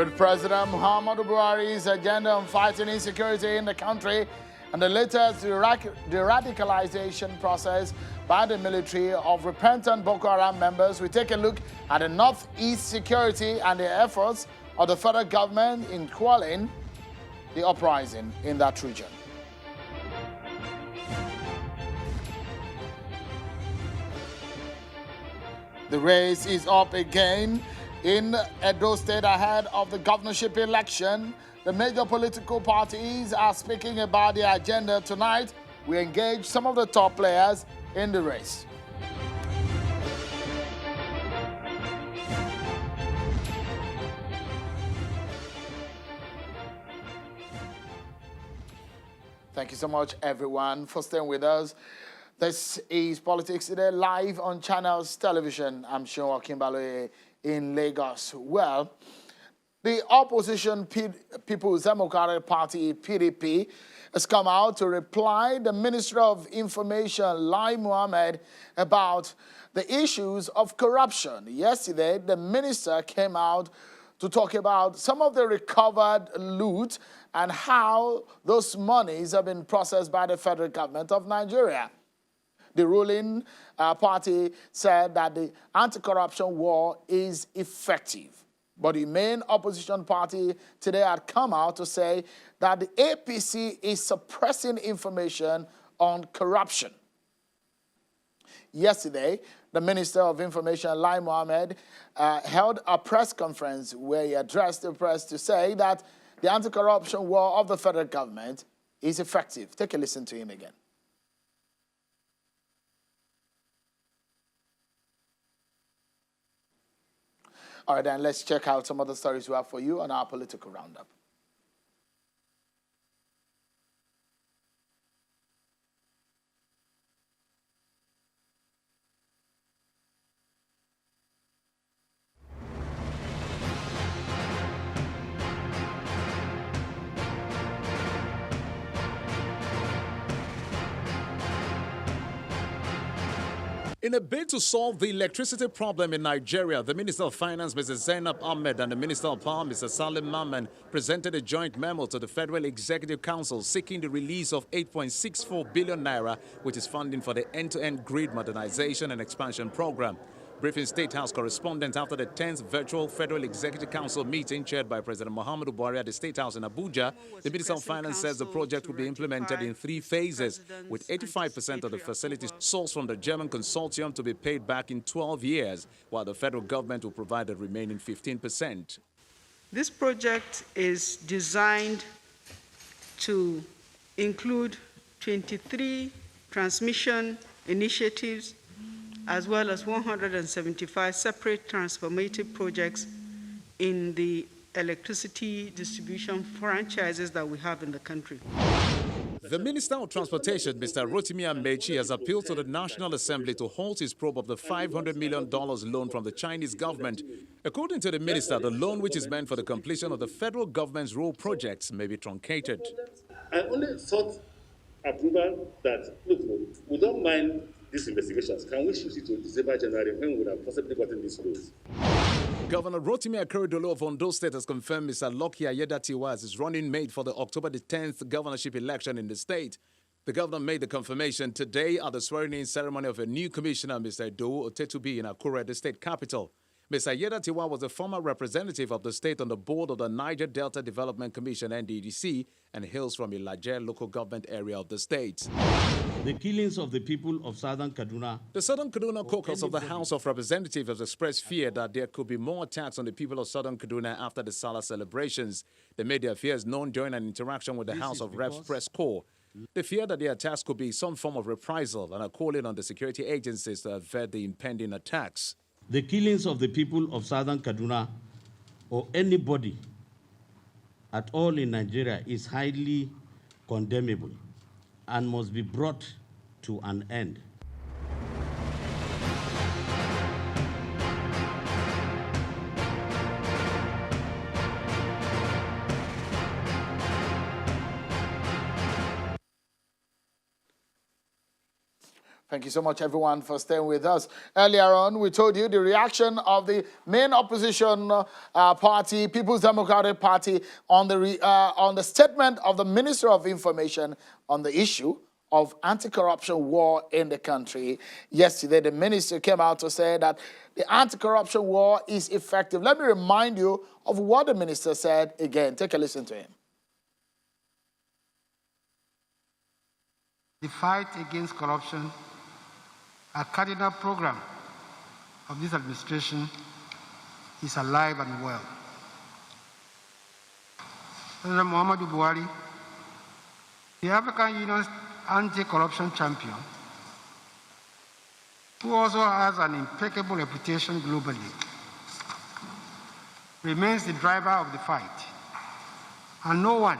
With President Muhammadu Buhari's agenda on fighting insecurity in the country and the latest de-radicalization process by the military of repentant Boko Haram members, we take a look at the Northeast security and the efforts of the federal government in quelling the uprising in that region. The race is up again in Edo State ahead of the governorship election. The major political parties are speaking about their agenda tonight. We engage some of the top players in the race. Thank you so much, everyone, for staying with us. This is Politics Today, live on Channels Television. I'm Sean Kimbalo in Lagos. Well, the opposition People's Democratic Party, PDP, has come out to reply the Minister of Information, Lai Mohammed, about the issues of corruption. Yesterday, the minister came out to talk about some of the recovered loot and how those monies have been processed by the federal government of Nigeria. The ruling party said that the anti-corruption war is effective. But the main opposition party today had come out to say that the APC is suppressing information on corruption. Yesterday, the Minister of Information, Lai Mohammed, held a press conference where he addressed the press to say that the anti-corruption war of the federal government is effective. Take a listen to him again. All right, then let's check out some of the stories we have for you on our political roundup. In a bid to solve the electricity problem in Nigeria, the Minister of Finance, Mr. Zainab Ahmed, and the Minister of Power, Mr. Salim Mamman, presented a joint memo to the Federal Executive Council seeking the release of 8.64 billion naira, which is funding for the end-to-end grid modernization and expansion program. Briefing State House correspondent after the 10th virtual Federal Executive Council meeting chaired by President Muhammadu Buhari at the State House in Abuja, the Minister of Finance says the project will be implemented in 3 phases, with 85% of the facilities sourced from the German consortium to be paid back in 12 years, while the federal government will provide the remaining 15%. This project is designed to include 23 transmission initiatives as well as 175 separate transformative projects in the electricity distribution franchises that we have in the country. The Minister of Transportation, Mr. Rotimi Amechi, has appealed to the National Assembly to halt his probe of the $500 million loan from the Chinese government. According to the minister, the loan, which is meant for the completion of the federal government's road projects, may be truncated. I only sought approval that, look, we don't mind these investigations. Can we shift it to December, January, when we would have possibly gotten these loans? Governor Rotimi Akeredolu of Ondo State has confirmed Mr. Lucky Ayedatiwa as his running mate for the October the 10th governorship election in the state. The governor made the confirmation today at the swearing-in ceremony of a new commissioner, Mr. Edo Otetubi, in Akure, the state capital. Mr. Ayedatiwa was a former representative of the state on the board of the Niger Delta Development Commission, NDDC, and hails from Ilaje local government area of the state. The killings of the people of southern Kaduna. The Southern Kaduna caucus of the House of Representatives has expressed fear that there could be more attacks on the people of southern Kaduna after the Salah celebrations. They made their fears known during an interaction with the House of Reps press corps. They fear that the attacks could be some form of reprisal and are calling on the security agencies to avert the impending attacks. The killings of the people of southern Kaduna or anybody at all in Nigeria is highly condemnable and must be brought to an end. Thank you so much, everyone, for staying with us. Earlier on, we told you the reaction of the main opposition party, People's Democratic Party, on the statement of the Minister of Information on the issue of anti-corruption war in the country. Yesterday, the minister came out to say that the anti-corruption war is effective. Let me remind you of what the minister said again. Take a listen to him. The fight against corruption, a cardinal program of this administration, is alive and well. President Muhammadu Buhari, the African Union's anti-corruption champion, who also has an impeccable reputation globally, remains the driver of the fight. And no one,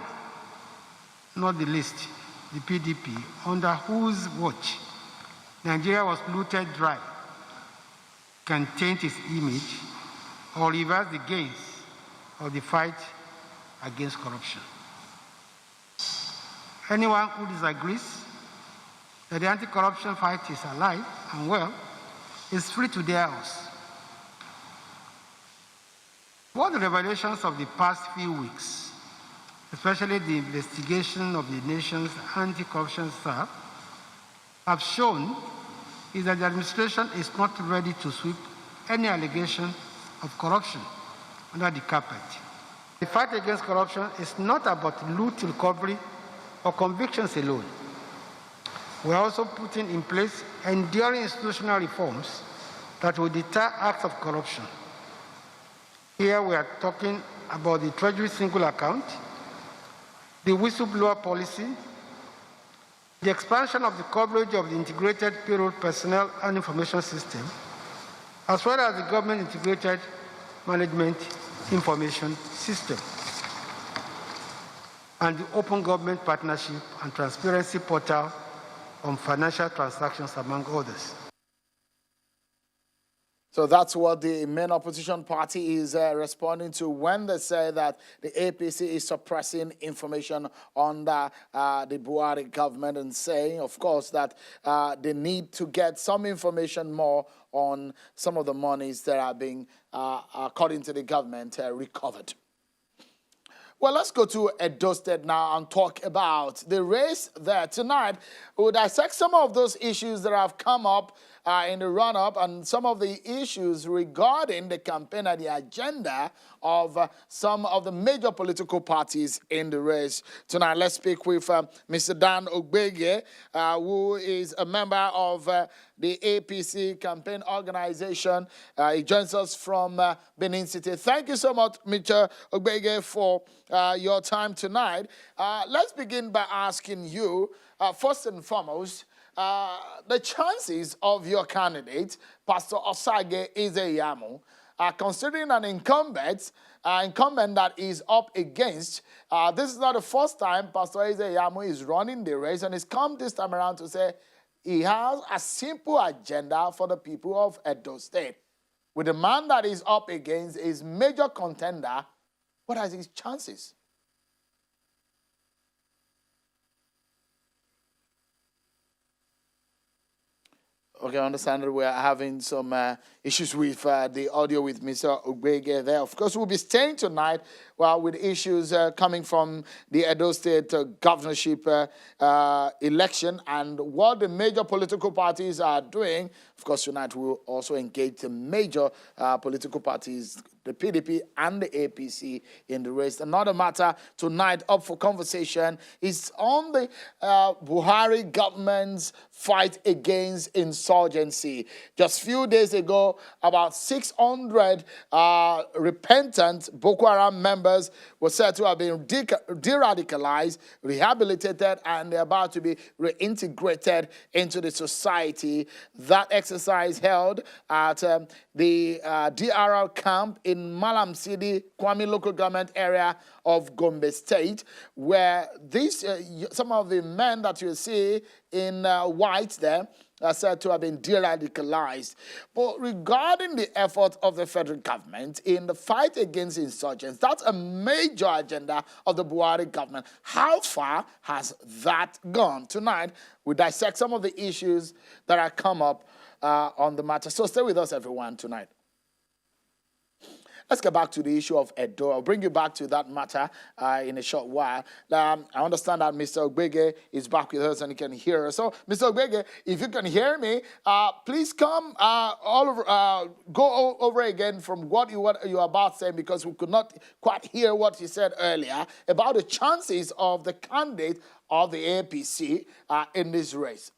not the least, the PDP, under whose watch Nigeria was looted dry, can taint its image or reverse the gains of the fight against corruption. Anyone who disagrees that the anti-corruption fight is alive and well is free to dare us. What the revelations of the past few weeks, especially the investigation of the nation's anti-corruption staff, have shown is that the administration is not ready to sweep any allegation of corruption under the carpet. The fight against corruption is not about loot recovery or convictions alone. We are also putting in place enduring institutional reforms that will deter acts of corruption. Here we are talking about the Treasury single account, the whistleblower policy, the expansion of the coverage of the integrated payroll personnel and information system, as well as the government integrated management information system, and the open government partnership and transparency portal on financial transactions, among others. So that's what the main opposition party is responding to when they say that the APC is suppressing information under the Buhari government, and saying, of course, that they need to get some information more on some of the monies that are being, according to the government, recovered. Well, let's go to Edo State now and talk about the race there. Tonight, we'll dissect some of those issues that have come up in the run-up and some of the issues regarding the campaign and the agenda of some of the major political parties in the race. Tonight, let's speak with Mr. Dan Ogbege, who is a member of the APC campaign organization. He joins us from Benin City. Thank you so much, Mr. Ogbege, for your time tonight. Let's begin by asking you, first and foremost, the chances of your candidate, Pastor Osage Izeyamu, considering an incumbent that is up against, this is not the first time Pastor Izeyamu is running the race, and he's come this time around to say he has a simple agenda for the people of Edo State. With the man that is up against his major contender, what are his chances? Okay, I understand that we're having some issues with the audio with Mr. Ogbege there. Of course, we'll be staying tonight with issues coming from the Edo State governorship election and what the major political parties are doing. Of course, tonight we'll also engage the major political parties, the PDP and the APC in the race. Another matter tonight up for conversation is on the Buhari government's fight against insurgency. Just a few days ago, about 600 repentant Boko Haram members were said to have been de-radicalized, rehabilitated, and they're about to be reintegrated into the society. That exercise held at the DRL camp in Malam City, Kwame local government area of Gombe State, where these some of the men that you see in white there are said to have been de-radicalized. But regarding the effort of the federal government in the fight against insurgents, that's a major agenda of the Buhari government. How far has that gone? Tonight, we dissect some of the issues that have come up on the matter. So stay with us, everyone, tonight. Let's get back to the issue of Edo. I'll bring you back to that matter in a short while. I understand that Mr. Ogbege is back with us and he can hear us. So, Mr. Ogbege, if you can hear me, please come go over again from what you were about saying, because we could not quite hear what you said earlier about the chances of the candidate of the APC in this race.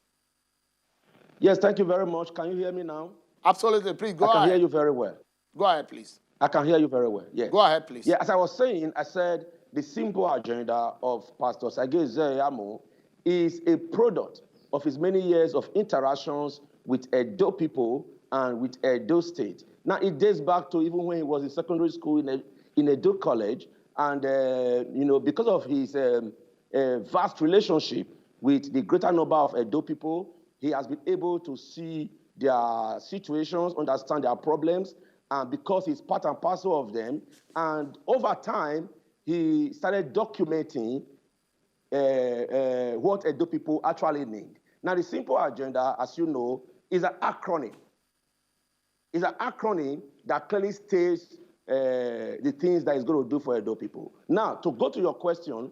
Yes, thank you very much. Can you hear me now? Absolutely. Please go ahead. I can hear you very well. Go ahead, please. I can hear you very well, yes. Go ahead, please. Yeah, as I was saying, I said the simple agenda of Pastor Sage Zeyamo is a product of his many years of interactions with Edo people and with Edo State. Now, it dates back to even when he was in secondary school in Edo College, and, because of his vast relationship with the greater number of Edo people, he has been able to see their situations, understand their problems, and because he's part and parcel of them. And over time, he started documenting what Edo people actually need. Now, the simple agenda, as you know, is an acronym. It's an acronym that clearly states the things that he's going to do for Edo people. Now, to go to your question,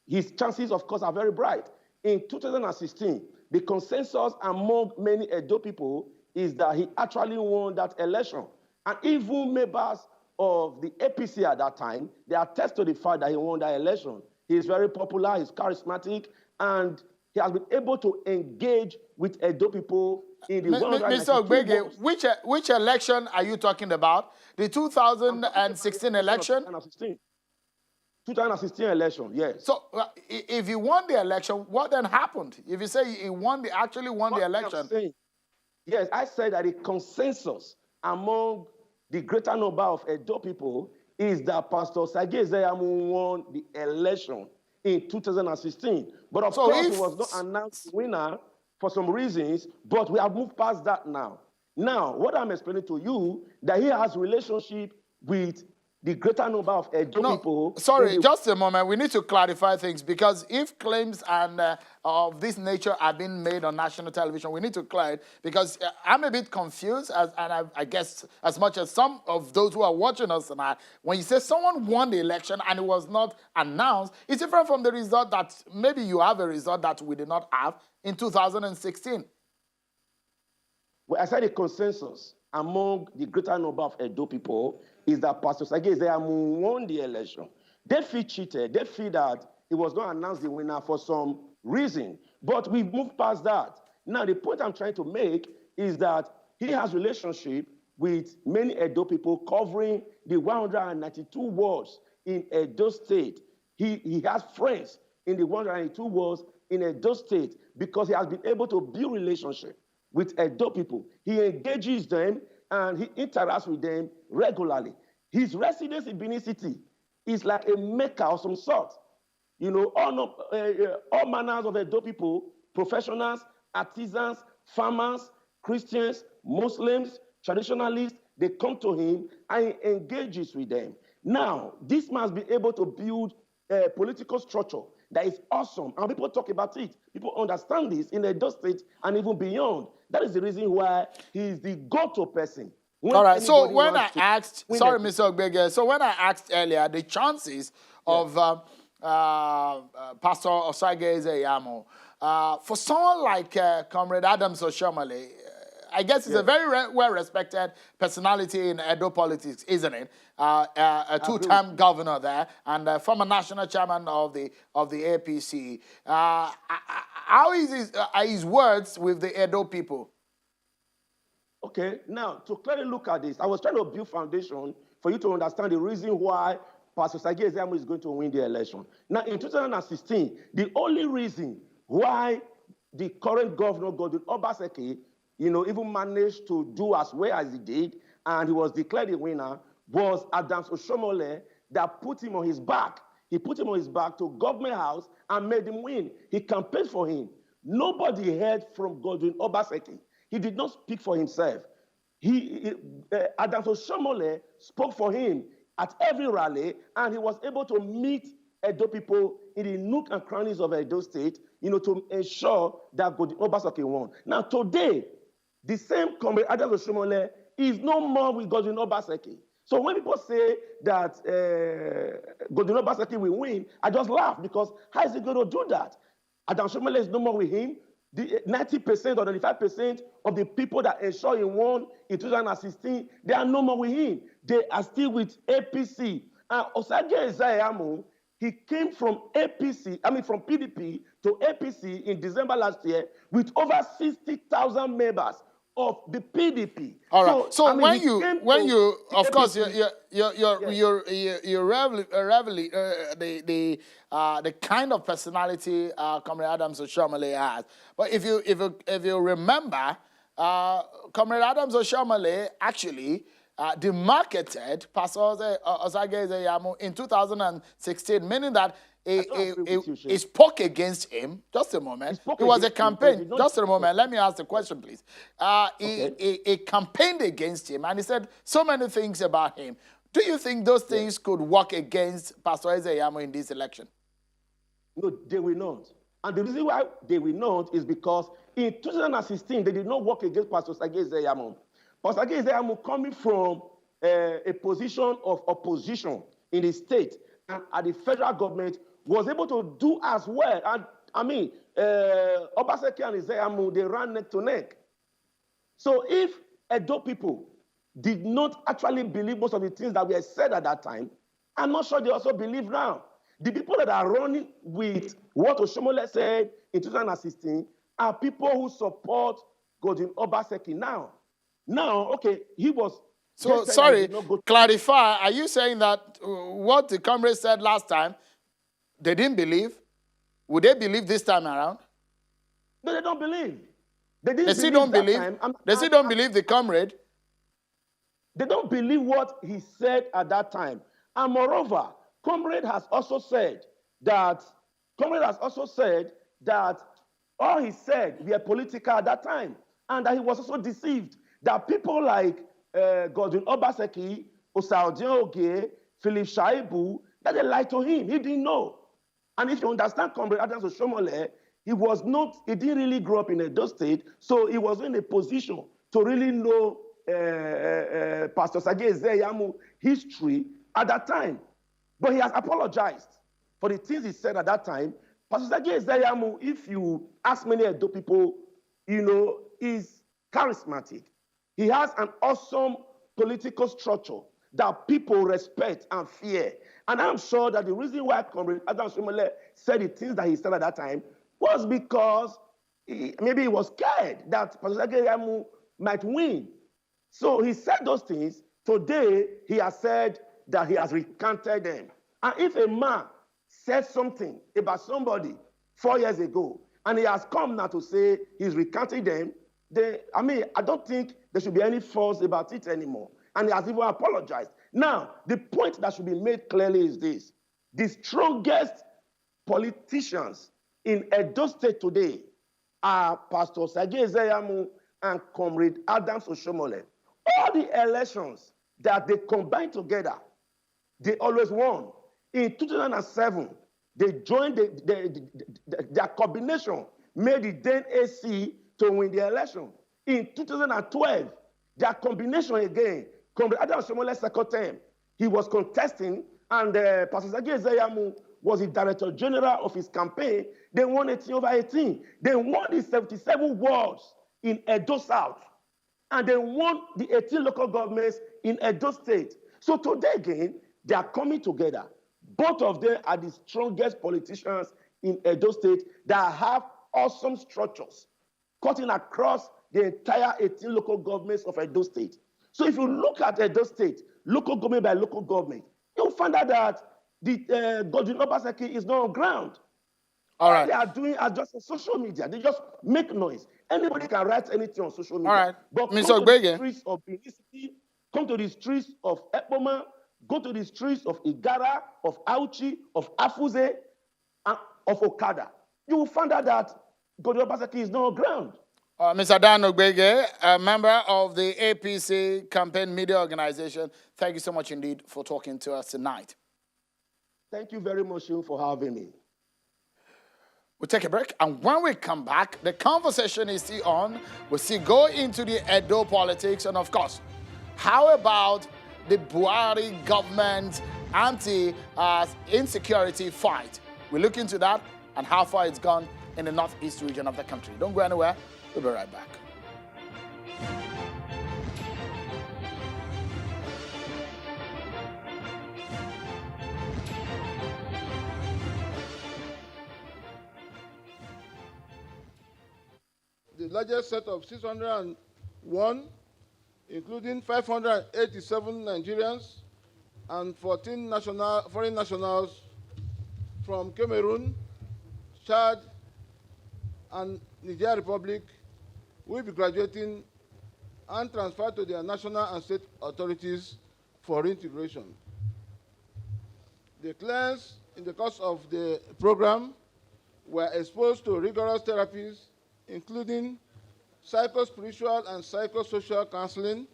his chances, of course, are very bright. In 2016, the consensus among many Edo people is that he actually won that election. And even members of the APC at that time, they attest to the fact that he won that election. He is very popular, he's charismatic, and he has been able to engage with Edo people in the Mr. Ogbege, which election are you talking about? The 2016 election? 2016 election, yes. So if he won the election, what then happened? If you say he actually won the election? Yes, I said that the consensus among the greater number of Edo people is that Pastor Sage Zeyamo won the election in 2016. But of course, he was not announced winner for some reasons, but we have moved past that now. Now, what I'm explaining to you, that he has relationship with the greater number of Edo people. Sorry, just a moment. We need to clarify things, because if claims of this nature are being made on national television, we need to clear it, because I'm a bit confused, and I guess as much as some of those who are watching us tonight, when you say someone won the election and it was not announced, it's different from the result that maybe you have a result that we did not have in 2016. Well, I said the consensus among the greater number of Edo people is that Pastor Sage Zeyamo won the election. They feel cheated. They feel that he was not announced the winner for some reason. But we've moved past that. Now, the point I'm trying to make is that he has relationship with many Edo people covering the 192 wards in Edo State. He has friends in the 192 wards in Edo State because he has been able to build relationship with Edo people. He engages them and he interacts with them regularly. His residence in Benin City is like a mecca of some sort. You know, all manners of Edo people, professionals, artisans, farmers, Christians, Muslims, traditionalists, they come to him and he engages with them. Now, this must be able to build a political structure that is awesome. And people talk about it. People understand this in Edo State and even beyond. That is the reason why he is the go-to person. All right, so when I asked, sorry, Mr. Ogbege, so when I asked earlier, the chances of Pastor Sage Zeyamo, for someone like Comrade Adams Oshiomhole, I guess he's a very well-respected personality in Edo politics, isn't it? A two-term governor there and former national chairman of the APC. How is his words with the Edo people? Okay, now, to clearly look at this, I was trying to build foundation for you to understand the reason why Pastor Sage Zeyamo is going to win the election. Now, in 2016, the only reason why the current governor, Godwin Obaseki, even managed to do as well as he did, and he was declared a winner, was Adams Oshomole that put him on his back. He put him on his back to government house and made him win. He campaigned for him. Nobody heard from Godwin Obaseki. He did not speak for himself. Adams Oshomole spoke for him at every rally, and he was able to meet Edo people in the nook and crannies of Edo State, to ensure that Godwin Obaseki won. Now, today, the same comrade Adams Oshomole is no more with Godwin Obaseki. So when people say that Godwin Obaseki will win, I just laugh, because how is he going to do that? Adams Oshomole is no more with him. The 90% or 95% of the people that ensure he won in 2016, they are no more with him. They are still with APC. And Osage Ezeamu, he came from from PDP to APC in December last year with over 60,000 members of the PDP. All right. So when you, of course, APC, the kind of personality Comrade Adams Oshomole has. But if you remember, Comrade Adams Oshomole actually demarketed Pastor Osage Ezeamu in 2016, meaning that he spoke against him. Just a moment. It was a campaign. Just a moment. Let me ask the question, please. He campaigned against him, and he said so many things about him. Do you think those things could work against Pastor Ezeamu in this election? No, they will not. And the reason why they will not is because in 2016, they did not work against Pastor Osage Ezeamu. Pastor Osage Ezeamu, coming from a position of opposition in the state and at the federal government, was able to do as well. And Obaseki and Ezeamu, they ran neck to neck. So if Edo people did not actually believe most of the things that were said at that time, I'm not sure they also believe now. The people that are running with what Oshomole said in 2016 are people who support Godwin Obaseki now. Now, okay, he was... So, sorry, clarify. Are you saying that what the comrade said last time, they didn't believe? Would they believe this time around? No, they don't believe. They still don't believe? They still don't believe the comrade? They don't believe what he said at that time. And moreover, comrade has also said that all he said were political at that time, and that he was also deceived. That people like Godwin Obaseki, Osaodio Oge, Philip Shaibu, that they lied to him. He didn't know. And if you understand Comrade Adams Oshomole, he didn't really grow up in Edo State, so he was in a position to really know Pastor Osage Ezeamu history at that time. But he has apologized for the things he said at that time. Pastor Osage Ezeamu, if you ask many Edo people, is charismatic. He has an awesome political structure that people respect and fear. And I'm sure that the reason why Comrade Adams Oshomole said the things that he said at that time was because maybe he was scared that Pastor Osage Ezeamu might win. So he said those things. Today, he has said that he has recanted them. And if a man said something about somebody 4 years ago, and he has come now to say he's recanting them, I don't think there should be any fuss about it anymore. And he has even apologized. Now, the point that should be made clearly is this. The strongest politicians in Edo State today are Pastor Osage Ezeamu and Comrade Adams Oshomole. All the elections that they combined together, they always won. In 2007, they joined their combination, made the then AC to win the election. In 2012, their combination again, Comrade Adams Oshomole's second term, he was contesting, and Pastor Osage Ezeamu was the director general of his campaign. They won 18/18. They won the 77 wards in Edo South, and they won the 18 local governments in Edo State. So today again, they are coming together. Both of them are the strongest politicians in Edo State that have awesome structures cutting across the entire 18 local governments of Edo State. So if you look at Edo State, local government by local government, you'll find out that the Godwin Obaseki is not on ground. All right. All they are doing are just on social media. They just make noise. Anybody can write anything on social media. All right. But Mr. come to the Ogbege. streets of Benin City, come to the streets of Ekpoma, go to the streets of Igara, of Auchi, of Afuze, and of Okada. You will find out that Godwin Obaseki is not on ground. Mr. Dan Ogbege, a member of the APC Campaign Media Organization, thank you so much indeed for talking to us tonight. Thank you very much for having me. We'll take a break, and when we come back, the conversation is still on. We'll still go into the Edo politics, and of course, how about the Buhari government anti-insecurity fight? We'll look into that and how far it's gone in the northeast region of the country. Don't go anywhere. We'll be right back. The largest set of 601, including 587 Nigerians and 14 foreign nationals from Cameroon, Chad, and Niger Republic, will be graduating and transferred to their national and state authorities for reintegration. The clients in the course of the program were exposed to rigorous therapies, including psycho-spiritual and psychosocial counseling,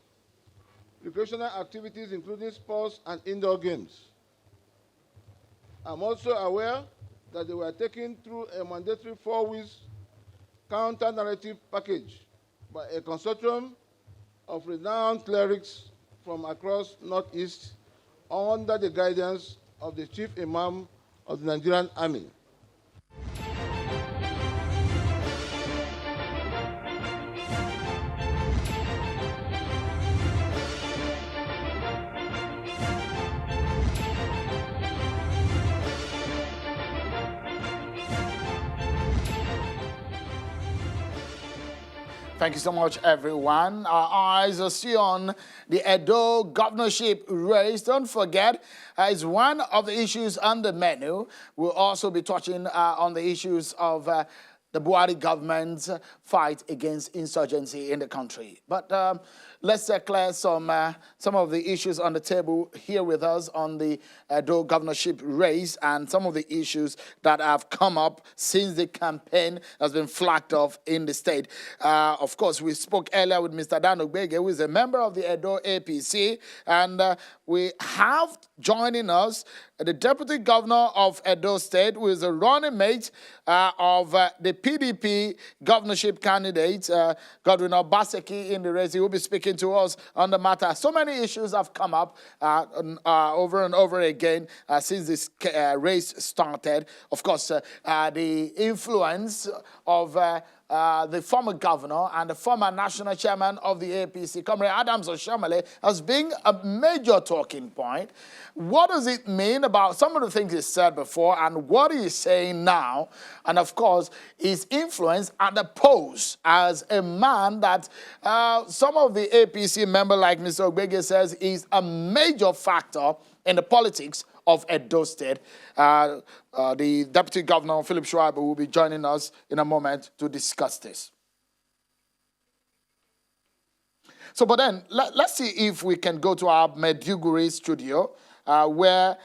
recreational activities including sports and indoor games. I'm also aware that they were taken through a mandatory 4-week counter-narrative package by a consortium of renowned clerics from across Northeast under the guidance of the Chief Imam of the Nigerian Army. Thank you so much, everyone. Our eyes are still on the Edo governorship race. Don't forget, it's one of the issues on the menu. We'll also be touching on the issues of the Buhari government's fight against insurgency in the country. But let's clear some of the issues on the table here with us on the Edo governorship race and some of the issues that have come up since the campaign has been flagged off in the state. Of course, we spoke earlier with Mr. Dan Ogbege, who is a member of the Edo APC, and we have joining us the Deputy Governor of Edo State, who is a running mate of the PDP governorship candidate, Godwin Obaseki, in the race. He will be speaking to us on the matter. So many issues have come up over and over again since this race started. Of course, the influence of the former governor and the former national chairman of the APC, Comrade Adams Oshiomhole, has been a major talking point. What does it mean about some of the things he said before and what he's saying now? And of course, his influence at the polls as a man that some of the APC members, like Mr. Ogbege says, is a major factor in the politics of Edo State. The Deputy Governor, Philip Schreiber, will be joining us in a moment to discuss this. So, but then, let's see if we can go to our Maiduguri studio, where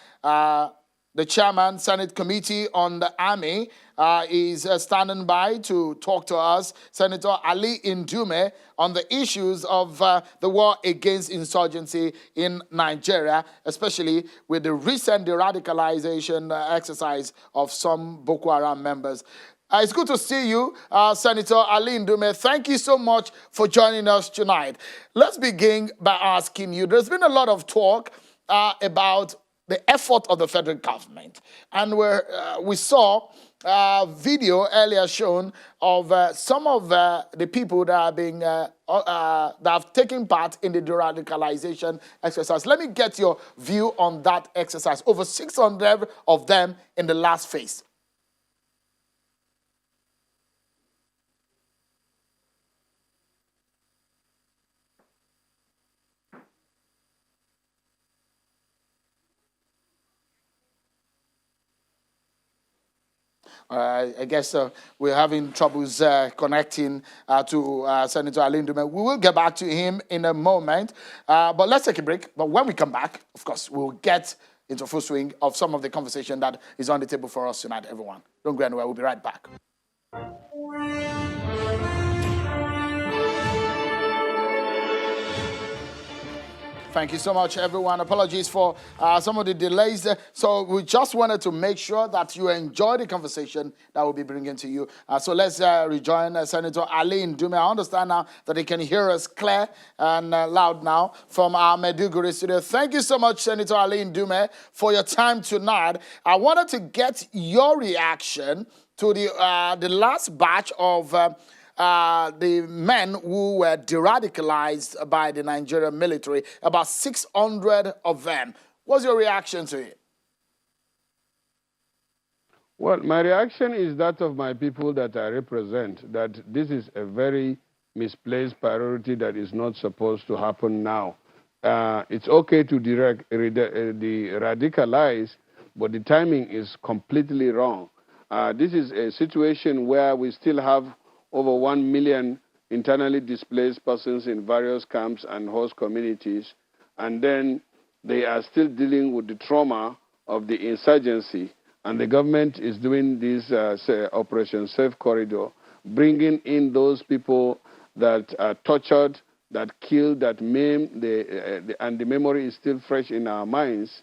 the chairman, Senate Committee on the Army, is standing by to talk to us, Senator Ali Ndume, on the issues of the war against insurgency in Nigeria, especially with the recent de-radicalization exercise of some Boko Haram members. It's good to see you, Senator Ali Ndume. Thank you so much for joining us tonight. Let's begin by asking you, there's been a lot of talk about the effort of the federal government. And we saw a video earlier shown of some of the people that are being that have taken part in the de-radicalization exercise. Let me get your view on that exercise. Over 600 of them in the last phase. I guess we're having troubles connecting to Senator Ali Ndume. We will get back to him in a moment, but let's take a break. But when we come back, of course, we'll get into full swing of some of the conversation that is on the table for us tonight, everyone. Don't go anywhere. We'll be right back. Thank you so much, everyone. Apologies for some of the delays. So we just wanted to make sure that you enjoy the conversation that we'll be bringing to you. So let's rejoin Senator Ali Ndume. I understand now that he can hear us clear and loud now from our Maiduguri studio. Thank you so much, Senator Ali Ndume, for your time tonight. I wanted to get your reaction to the last batch of the men who were de-radicalized by the Nigerian military, about 600 of them. What's your reaction to it? Well, my reaction is that of my people that I represent, that this is a very misplaced priority that is not supposed to happen now. It's okay to de-radicalize, but the timing is completely wrong. This is a situation where we still have over 1 million internally displaced persons in various camps and host communities, and then they are still dealing with the trauma of the insurgency, and the government is doing this Operation Safe Corridor, bringing in those people that are tortured, that killed, that maimed, and the memory is still fresh in our minds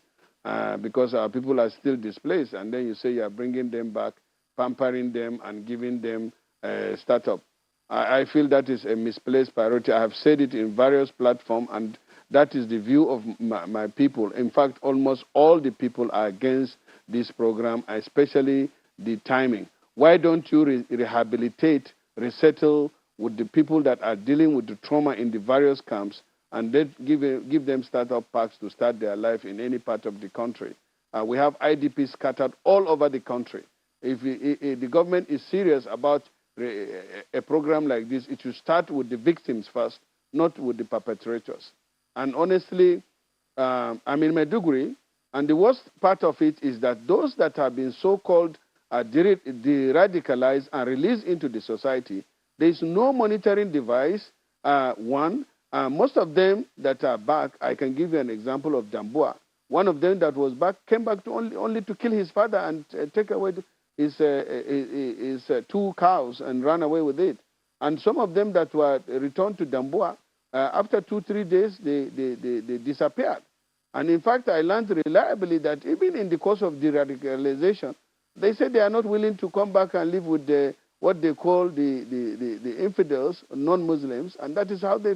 because our people are still displaced, and then you say you are bringing them back, pampering them and giving them startup. I feel that is a misplaced priority. I have said it in various platforms, and that is the view of my people. In fact, almost all the people are against this program, especially the timing. Why don't you rehabilitate, resettle with the people that are dealing with the trauma in the various camps, and then give them startup packs to start their life in any part of the country? We have IDPs scattered all over the country. If the government is serious about a program like this, it should start with the victims first, not with the perpetrators. And honestly, I'm in Maiduguri, and the worst part of it is that those that have been so-called de-radicalized and released into the society, there is no monitoring device, most of them that are back, I can give you an example of Dambua. One of them that was back came back to only to kill his father and take away his 2 cows and run away with it. And some of them that were returned to Dambua, after 2-3 days, they disappeared. And in fact, I learned reliably that even in the course of de-radicalization, they said they are not willing to come back and live with what they call the infidels, non-Muslims, and that is how they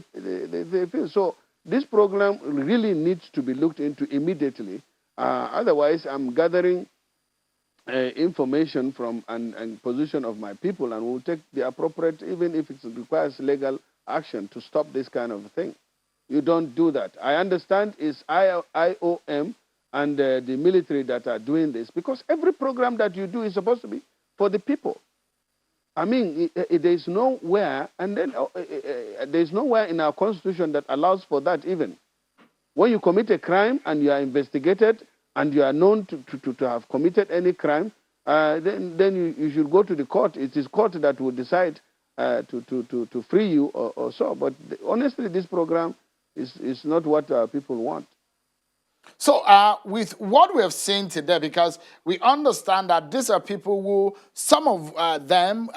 feel. So this program really needs to be looked into immediately. Otherwise, I'm gathering information from and position of my people, and we'll take the appropriate, even if it requires legal action, to stop this kind of thing. You don't do that. I understand it's IOM and the military that are doing this, because every program that you do is supposed to be for the people. I mean, there's nowhere, and then there's nowhere in our constitution that allows for that even. When you commit a crime and you are investigated and you are known to have committed any crime, then you should go to the court. It is court that will decide to free you or so. But honestly, this program is not what people want. So with what we have seen today, because we understand that these are people who, some of them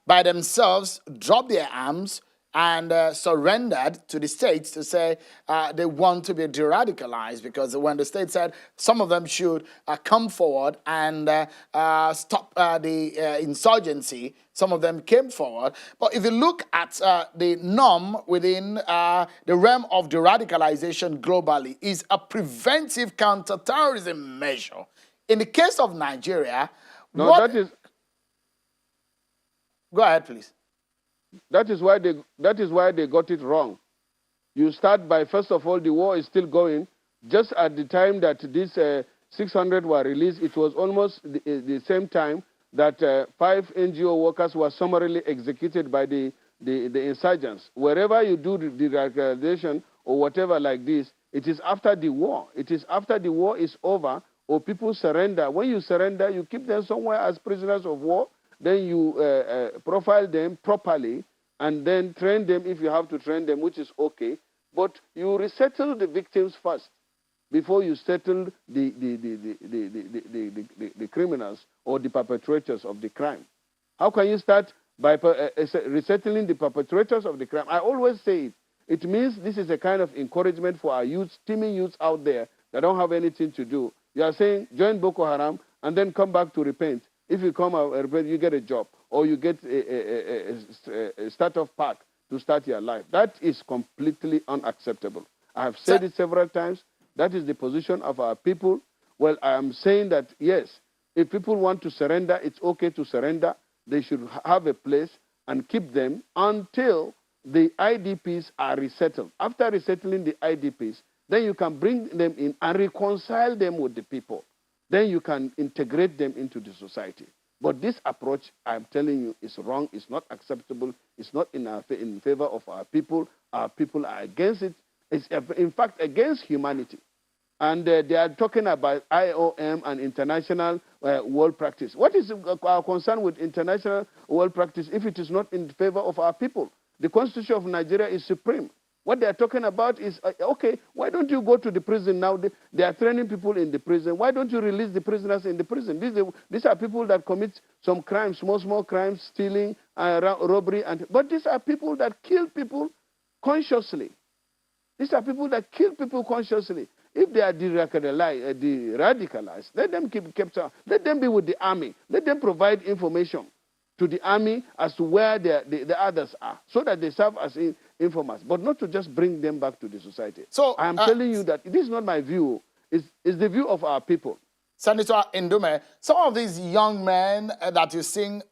by themselves dropped their arms and surrendered to the states to say they want to be de-radicalized, because when the state said some of them should come forward and stop the insurgency, some of them came forward. But if you look at the norm within the realm of de-radicalization globally, is a preventive counterterrorism measure. In the case of Nigeria, no, that is... Go ahead, please. That is why they got it wrong. You start by, first of all, the war is still going. Just at the time that these 600 were released, it was almost the same time that 5 NGO workers were summarily executed by the insurgents. Wherever you do the radicalization or whatever like this, it is after the war. It is after the war is over, or people surrender. When you surrender, you keep them somewhere as prisoners of war. Then you profile them properly and then train them if you have to train them, which is okay. But you resettle the victims first before you settle the criminals or the perpetrators of the crime. How can you start by resettling the perpetrators of the crime? I always say it. It means this is a kind of encouragement for our youth, teeming youths out there that don't have anything to do. You are saying, join Boko Haram and then come back to repent. If you come out and repent, you get a job or you get a start-off pack to start your life. That is completely unacceptable. I have said it several times. That is the position of our people. Well, I am saying that, yes, if people want to surrender, it's okay to surrender. They should have a place and keep them until the IDPs are resettled. After resettling the IDPs, then you can bring them in and reconcile them with the people. Then you can integrate them into the society. But this approach, I'm telling you, is wrong. It's not acceptable. It's not in favor of our people. Our people are against it. It's, in fact, against humanity. And they are talking about IOM and international world practice. What is our concern with international world practice if it is not in favor of our people? The Constitution of Nigeria is supreme. What they are talking about is, okay, why don't you go to the prison now? They are training people in the prison. Why don't you release the prisoners in the prison? These are people that commit some crimes, small crimes, stealing, robbery. But these are people that kill people consciously. These are people that kill people consciously. If they are de-radicalized, let them keep kept out. Let them be with the army. Let them provide information to the army as to where the others are, so that they serve as informers, but not to just bring them back to the society. So I am telling you that this is not my view. It's the view of our people. Senator Ndume, some of these young men that you're seeing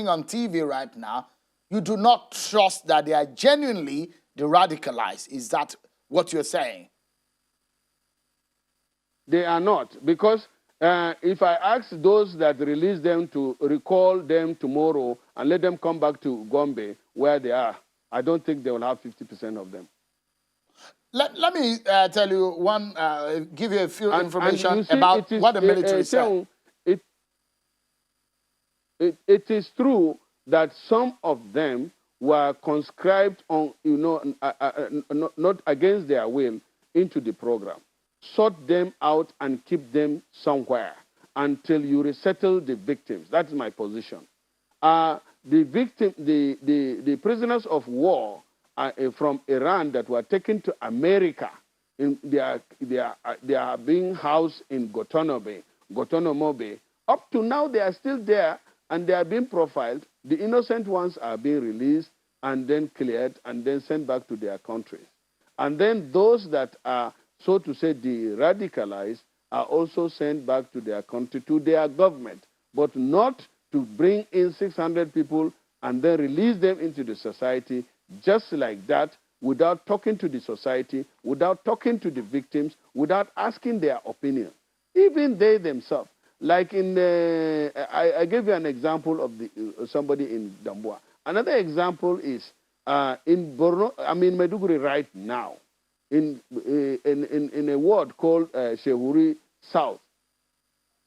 on TV right now, you do not trust that they are genuinely de-radicalized. Is that what you're saying? They are not, because if I ask those that release them to recall them tomorrow and let them come back to Gombe, where they are, I don't think they will have 50% of them. Let me tell you one, give you a few information about what the military said. It is true that some of them were conscribed on, not against their will into the program. Sort them out and keep them somewhere until you resettle the victims. That's my position. The prisoners of war from Iran that were taken to America, they are being housed in Guantanamo Bay. Up to now, they are still there and they are being profiled. The innocent ones are being released and then cleared and then sent back to their countries. And then those that are, so to say, de-radicalized are also sent back to their country, to their government, but not to bring in 600 people and then release them into the society just like that, without talking to the society, without talking to the victims, without asking their opinion. Even they themselves. Like in, I gave you an example of somebody in Damboa. Another example is in Borno, Maiduguri right now, in a ward called Shehuri South.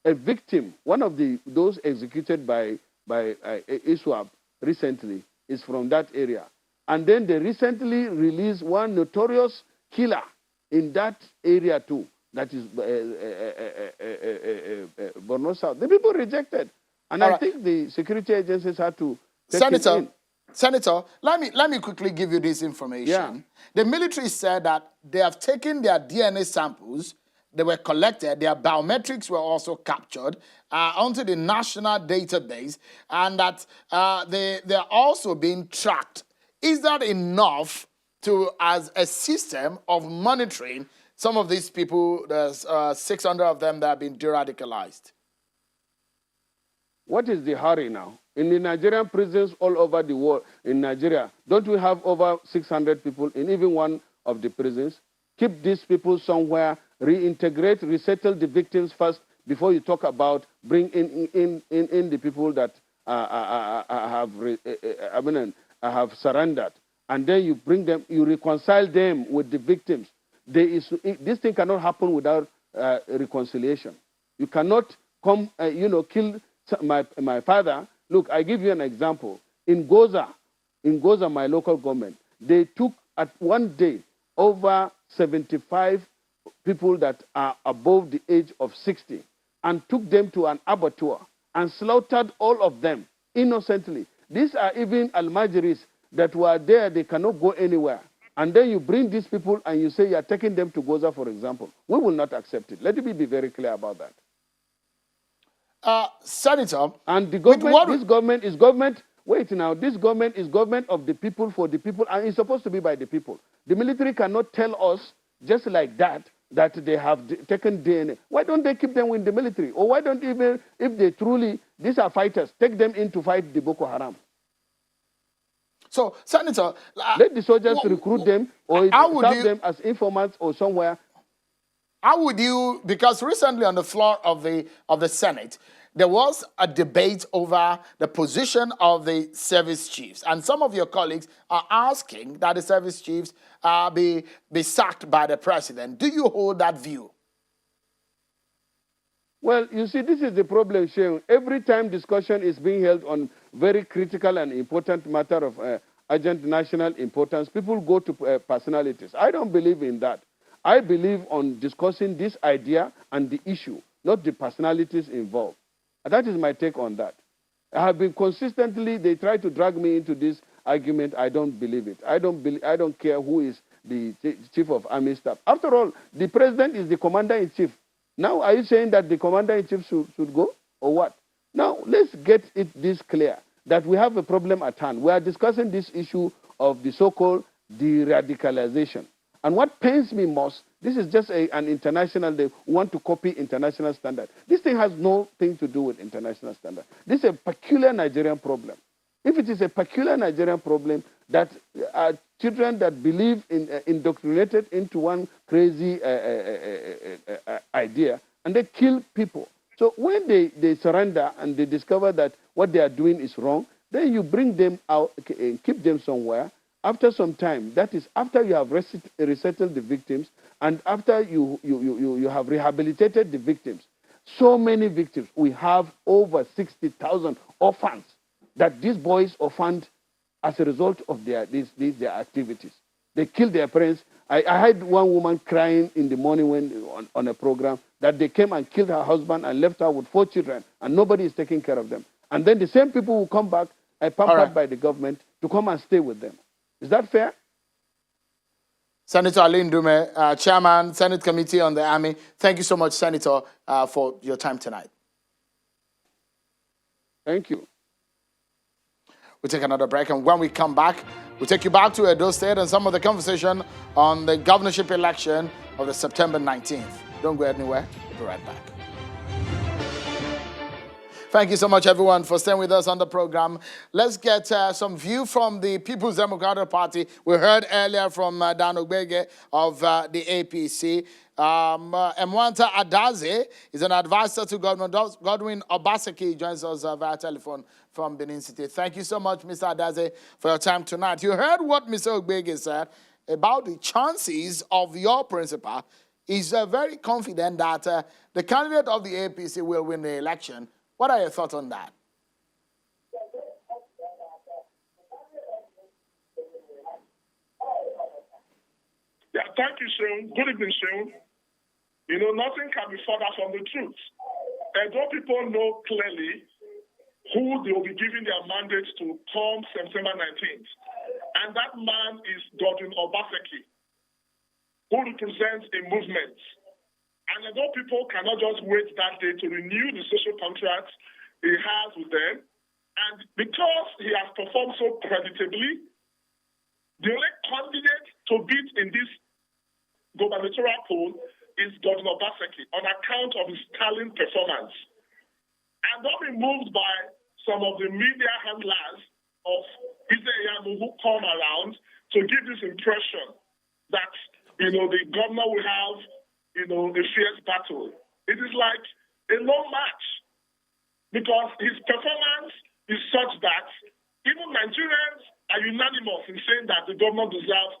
A victim, one of those executed by ISWAP recently, is from that area. And then they recently released one notorious killer in that area too, that is Borno South. The people rejected. And I think the security agencies had to take it in. Senator, let me quickly give you this information. Yeah. The military said that they have taken their DNA samples, they were collected, their biometrics were also captured onto the national database, and that they're also being tracked. Is that enough as a system of monitoring some of these people? There's 600 of them that have been de-radicalized. What is the hurry now? In the Nigerian prisons all over the world, in Nigeria, don't we have over 600 people in even one of the prisons? Keep these people somewhere, reintegrate, resettle the victims first before you talk about bring in the people that have surrendered. And then you bring them, you reconcile them with the victims. This thing cannot happen without reconciliation. You cannot come, kill my father. Look, I give you an example. In Goza, my local government, they took at one day over 75 people that are above the age of 60 and took them to an abattoir and slaughtered all of them innocently. These are even Almajiris that were there, they cannot go anywhere. And then you bring these people and you say you are taking them to Goza, for example. We will not accept it. Let me be very clear about that. Senator. And the government, this government is government, wait now, this government is government of the people, for the people, and it's supposed to be by the people. The military cannot tell us just like that they have taken DNA. Why don't they keep them in the military? Or why don't even, if they truly, these are fighters, take them in to fight the Boko Haram? So, Senator, let the soldiers recruit them or serve them as informants or somewhere. How would you, because recently on the floor of the Senate, there was a debate over the position of the service chiefs. And some of your colleagues are asking that the service chiefs be sacked by the president. Do you hold that view? Well, you see, this is the problem, Shehu. Every time discussion is being held on very critical and important matter of urgent national importance, people go to personalities. I don't believe in that. I believe on discussing this idea and the issue, not the personalities involved. And that is my take on that. I have been consistently, they try to drag me into this argument. I don't believe it. I don't care who is the chief of army staff. After all, the president is the commander-in-chief. Now, are you saying that the commander-in-chief should go, or what? Now, let's get this clear, that we have a problem at hand. We are discussing this issue of the so-called de-radicalization. And what pains me most, this is just an international, they want to copy international standard. This thing has nothing to do with international standard. This is a peculiar Nigerian problem. If it is a peculiar Nigerian problem, that children that believe in indoctrinated into one crazy idea, and they kill people. So when they surrender and they discover that what they are doing is wrong, then you bring them out and keep them somewhere. After some time, that is after you have resettled the victims and after you have rehabilitated the victims. So many victims. We have over 60,000 orphans that these boys orphaned as a result of their activities. They killed their parents. I had one woman crying in the morning when on a program that they came and killed her husband and left her with 4 children, and nobody is taking care of them. And then the same people will come back, pampered by the government, to come and stay with them. Is that fair? Senator Ali Ndume, Chairman, Senate Committee on the Army. Thank you so much, Senator, for your time tonight. Thank you. We'll take another break, and when we come back, we'll take you back to Edo State and some of the conversation on the governorship election of the September 19th. Don't go anywhere. We'll be right back. Thank you so much, everyone, for staying with us on the program. Let's get some view from the People's Democratic Party. We heard earlier from Dan Ogbege of the APC. Mwanta Adaze is an advisor to Governor Godwin Obaseki. He joins us via telephone from Benin City. Thank you so much, Mr. Adaze, for your time tonight. You heard what Mr. Ogbege said about the chances of your principal. He's very confident that the candidate of the APC will win the election. What are your thoughts on that? Yeah, thank you, Sean. Good evening, Sean. You know, nothing can be further from the truth. And though people know clearly who they will be giving their mandate to come September 19th, and that man is Godwin Obaseki, who represents a movement. And although people cannot just wait that day to renew the social contract he has with them, and because he has performed so creditably, the only candidate to beat in this gubernatorial poll is Godwin Obaseki on account of his sterling performance. And don't be moved by some of the media handlers of Iseyamu who come around to give this impression that, you know, the governor will have, you know, a fierce battle. It is like a low match because his performance is such that even Nigerians are unanimous in saying that the governor deserves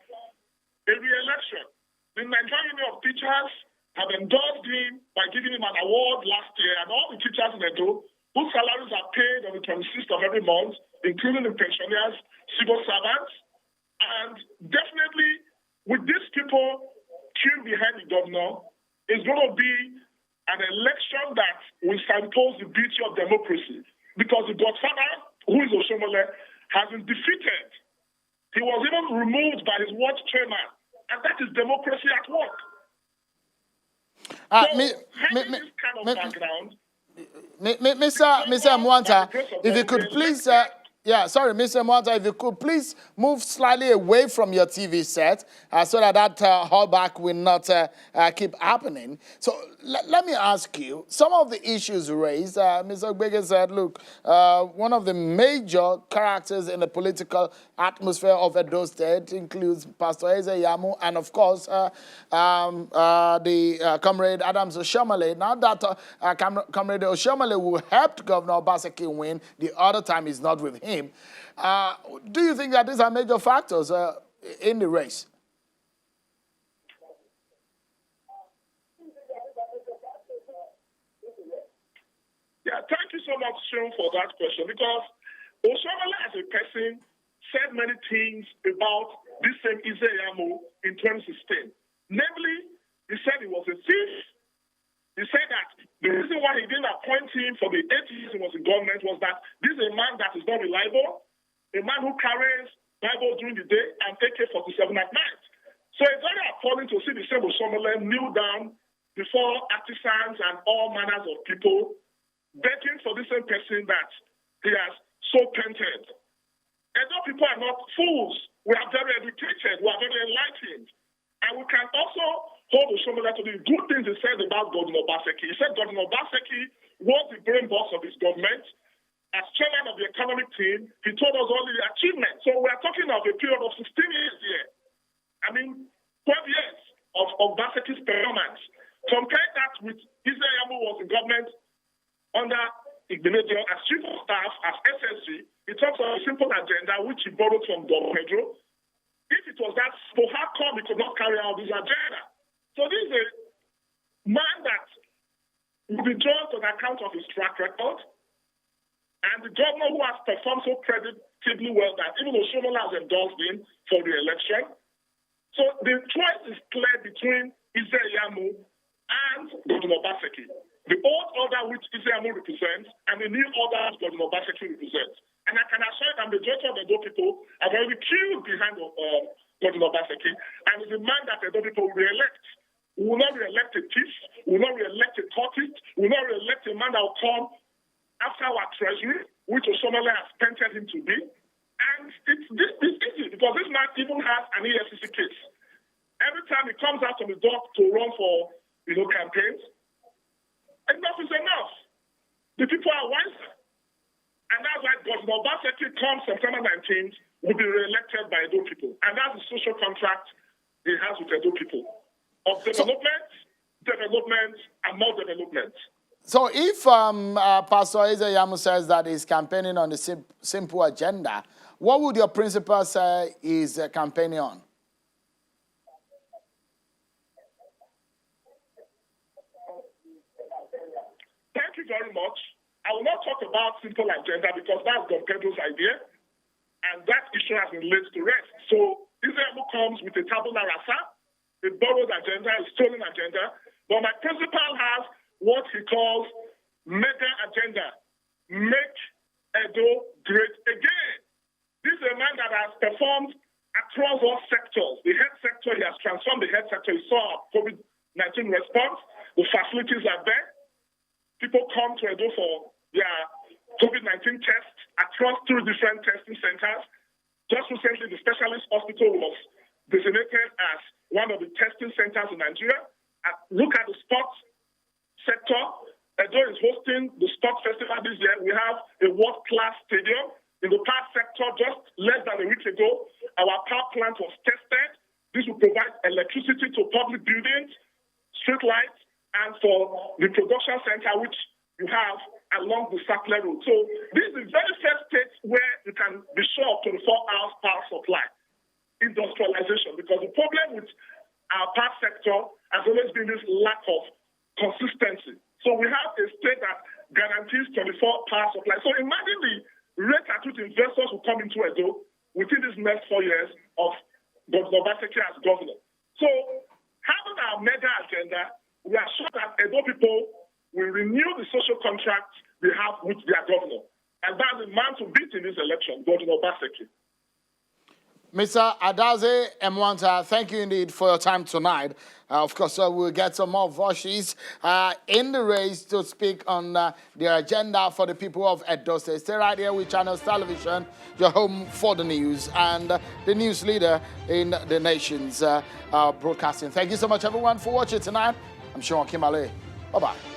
a re-election. The Nigerian Union of Teachers have endorsed him by giving him an award last year, and all the teachers in Edo, whose salaries are paid on the 26th of every month, including the pensioners, civil servants. And definitely, with these people queued behind the governor, it's going to be an election that will signpost the beauty of democracy. Because the godfather, who is Oshomole, has been defeated. He was even removed by his watch chairman. And that is democracy at work. Having this kind of background... Mr. Mwanta, if you could please... Mr. Mwanta, if you could please move slightly away from your TV set so that holdback will not keep happening. So let me ask you, some of the issues raised, Mr. Ogbege said, look, one of the major characters in the political atmosphere of Edo State includes Pastor Eze Yamu and, of course, the Comrade Adams Oshomole. Now that Comrade Oshomole will help Governor Obaseki win, the other time is not with him. Do you think that these are major factors in the race? Yeah, thank you so much, Sean, for that question, because Oshomole as a person said many things about this same Izeyamu in 2016. Namely, he said he was a thief. He said that the reason why he didn't appoint him for the 8 years he was in government was that this is a man that is not reliable, a man who carries Bible during the day and AK-47 at night. So it's very appalling to see the same Oshomole kneel down before artisans and all manners of people, begging for the same person that he has so painted. And those people are not fools. We are very educated. We are very enlightened. And we can also hold Oshomole to the good things he said about Governor Obaseki. He said Governor Obaseki was the brain box of his government. As chairman of the economic team, he told us all the achievements. So we are talking of a period of 16 years here. I mean, 12 years of Obaseki's performance. Compare that with Israel Yamu was in government under Igbenedion as chief of staff, as SSG. He talks of a simple agenda which he borrowed from Don Pedro. If it was that, so how come he could not carry out this agenda? So this is a man that will be drawn to the account of his track record, and the governor who has performed so creditably well that even Oshomole has endorsed him for the election. So the choice is clear between Israel Yamu and Governor Obaseki. The old order which Israel Yamu represents and the new order which Governor Obaseki represents. And I can assure you that the majority of the Edo people are very queued behind Governor Obaseki, and it's a man that the Edo people will re-elect. We will not re-elect a thief, we will not re-elect a cultist, we will not re-elect a man that will come after our treasury, which Oshomole has painted him to be. And it's easy, because this man even has an EFCC case. Every time he comes out of the door to run for, campaigns, enough is enough. The people are wiser. And that's why Governor Obaseki comes September 19th will be re-elected by Edo people. And that's the social contract he has with Edo people. Of development, and more development. So if Pastor Eze Yamu says that he's campaigning on the simple agenda, what would your principal say he's campaigning on? Thank you very much. I will not talk about simple agenda because that's Don Pedro's idea, and that issue has been laid to rest. So Israel comes with a tabula rasa, a borrowed agenda, a stolen agenda, but my principal has what he calls mega agenda, make Edo great again. This is a man that has performed across all sectors. The health sector, he has transformed the health sector. He saw COVID-19 response. The facilities are there. People come to Edo for their COVID-19 tests across 2 different testing centers. Just recently, the specialist hospital was designated as one of the testing centers in Nigeria. Look at the sports sector. Edo is hosting the sports festival this year. We have a world-class stadium. In the power sector, just less than a week ago, our power plant was tested. This will provide electricity to public buildings, street lights, and for the production center, which you have along the Sackler Road. So this is the very first state where you can be sure of 24 hours power supply. Industrialization, because the problem with our power sector has always been this lack of consistency. So we have a state that guarantees 24-hour supply. So imagine the rate at which investors will come into Edo within these next 4 years of Governor Obaseki as governor. So having our mega agenda, we are sure that Edo people will renew the social contract they have with their governor. And that's the man to beat in this election, Governor Obaseki. Mr. Adaze Mwanta, thank you indeed for your time tonight. Of course, we'll get some more voices in the race to speak on the agenda for the people of Edo State. Stay right here with Channels Television, your home for the news and the news leader in the nation's broadcasting. Thank you so much, everyone, for watching tonight. I'm Sean Kimbale. Bye-bye.